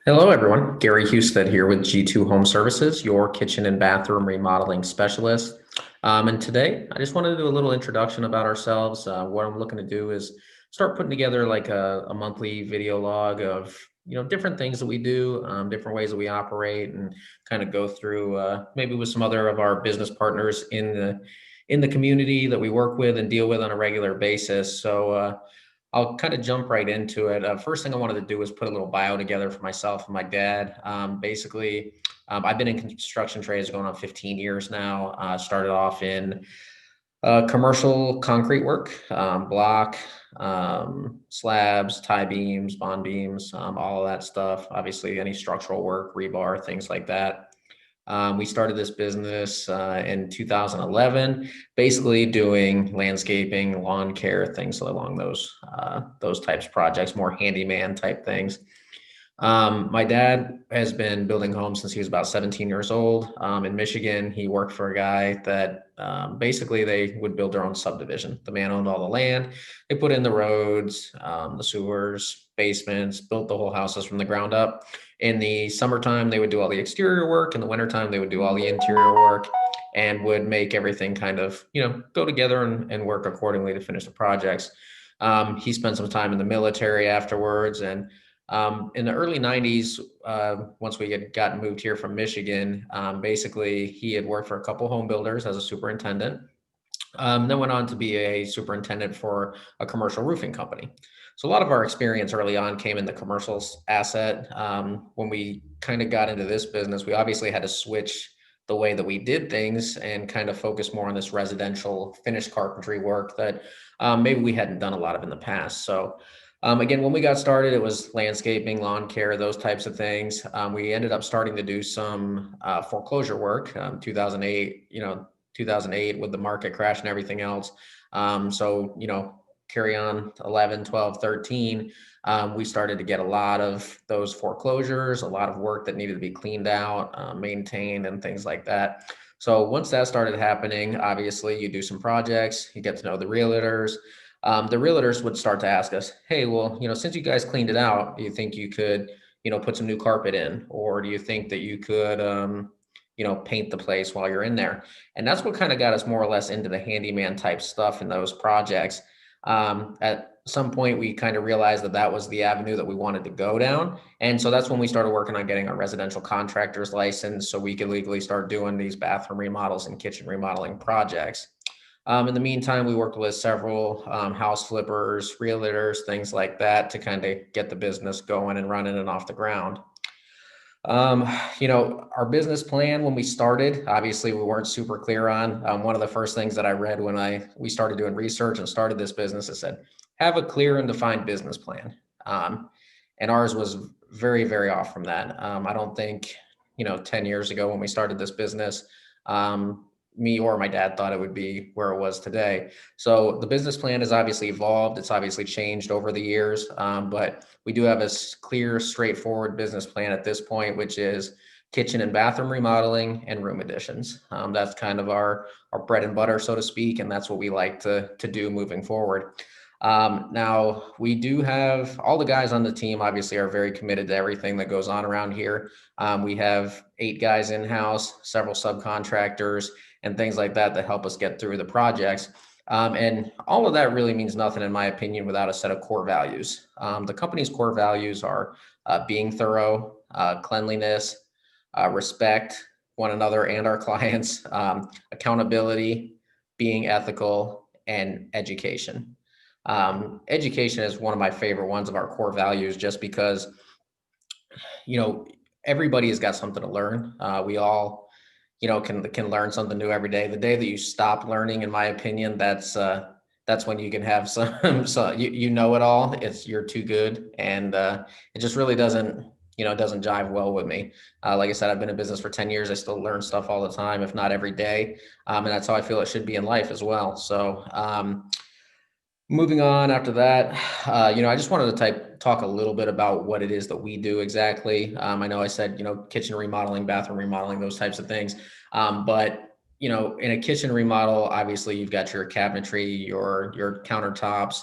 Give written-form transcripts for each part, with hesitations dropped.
Hello, everyone. Gary Husted here with G2 Home Services, your kitchen and bathroom remodeling specialist. And today, I just wanted to do a little introduction about ourselves. What I'm looking to do is start putting together like a monthly video log of different things that we do, different ways that we operate, and kind of go through maybe with some other of our business partners in the community that we work with and deal with on a regular basis. So. I'll kind of jump right into it. First thing I wanted to do was put a little bio together for myself and my dad. I've been in construction trades going on 15 years now. Started off in commercial concrete work, block, slabs, tie beams, bond beams, all of that stuff. Obviously, any structural work, rebar, things like that. We started this business in 2011, basically doing landscaping, lawn care, things along those types of projects, more handyman type things. My dad has been building homes since he was about 17 years old. In Michigan, he worked for a guy that basically they would build their own subdivision. The man owned all the land. They put in the roads, the sewers, basements, built the whole houses from the ground up. In the summertime, they would do all the exterior work. In the wintertime, they would do all the interior work and would make everything kind of, go together and work accordingly to finish the projects. He spent some time in the military afterwards, and in the early 90s, once we had gotten moved here from Michigan, basically he had worked for a couple home builders as a superintendent, then went on to be a superintendent for a commercial roofing company. So a lot of our experience early on came in the commercials asset. When we kind of got into this business, we obviously had to switch the way that we did things and kind of focus more on this residential finished carpentry work that maybe we hadn't done a lot of in the past. So again, when we got started, it was landscaping, lawn care, those types of things. We ended up starting to do some foreclosure work, 2008, 2008 with the market crash and everything else. So, carry on 11, 12, 13, we started to get a lot of those foreclosures, a lot of work that needed to be cleaned out, maintained, and things like that. So once that started happening, obviously you do some projects, you get to know the realtors. The realtors would start to ask us, hey, well, since you guys cleaned it out, do you think you could, put some new carpet in? Or do you think that you could, paint the place while you're in there? And that's what kind of got us more or less into the handyman type stuff in those projects. At some point, we kind of realized that that was the avenue that we wanted to go down. And so that's when we started working on getting our residential contractor's license so we could legally start doing these bathroom remodels and kitchen remodeling projects. In the meantime, we worked with several house flippers, realtors, things like that to kind of get the business going and running and off the ground. Our business plan when we started, obviously we weren't super clear on. One of the first things that I read when we started doing research and started this business, it said, have a clear and defined business plan. And ours was very, very off from that. I don't think, 10 years ago when we started this business, me or my dad thought it would be where it was today. So the business plan has obviously evolved. It's obviously changed over the years, but we do have a clear, straightforward business plan at this point, which is kitchen and bathroom remodeling and room additions. That's kind of our bread and butter, so to speak, and that's what we like to do moving forward. Now, we do have all the guys on the team obviously are very committed to everything that goes on around here. We have 8 guys in-house, several subcontractors, and things like that help us get through the projects. And all of that really means nothing, in my opinion, without a set of core values. The company's core values are being thorough, cleanliness, respect one another and our clients, accountability, being ethical, and education. Education is one of my favorite ones of our core values, just because, you know, everybody has got something to learn. We all, can learn something new every day. The day that you stop learning, in my opinion, that's when you can have some, so you know it all. You're too good, and it just really doesn't jive well with me. Like I said, I've been in business for 10 years. I still learn stuff all the time, if not every day, and that's how I feel it should be in life as well. So. Moving on after that, I just wanted to talk a little bit about what it is that we do exactly. I know I said, kitchen remodeling, bathroom remodeling, those types of things. But, in a kitchen remodel, obviously you've got your cabinetry, your countertops,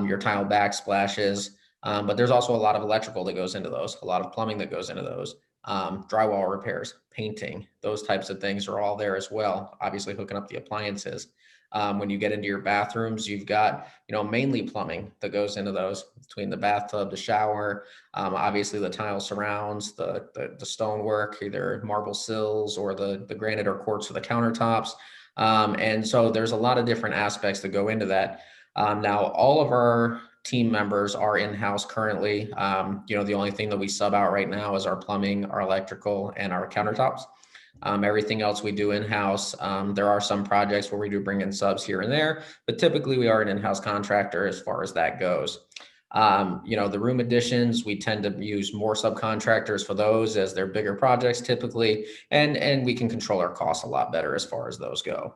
your tile backsplashes. But there's also a lot of electrical that goes into those, a lot of plumbing that goes into those, drywall repairs, painting, those types of things are all there as well. Obviously, hooking up the appliances. When you get into your bathrooms, you've got, mainly plumbing that goes into those, between the bathtub, the shower, obviously the tile surrounds, the stonework, either marble sills or the granite or quartz for the countertops. And so there's a lot of different aspects that go into that. Now, all of our team members are in-house currently. The only thing that we sub out right now is our plumbing, our electrical, and our countertops. Everything else we do in-house. There are some projects where we do bring in subs here and there, but typically we are an in-house contractor as far as that goes. The room additions, we tend to use more subcontractors for those as they're bigger projects typically, and we can control our costs a lot better as far as those go.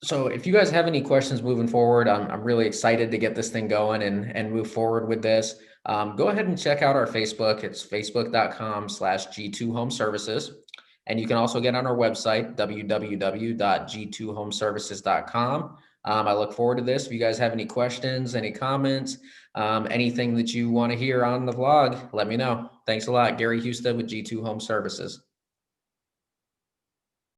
So if you guys have any questions moving forward, I'm really excited to get this thing going and move forward with this. Go ahead and check out our Facebook. It's facebook.com/G2 Home Services. And you can also get on our website, www.g2homeservices.com. I look forward to this. If you guys have any questions, any comments, anything that you want to hear on the vlog, let me know. Thanks a lot. Gary Husted with G2 Home Services.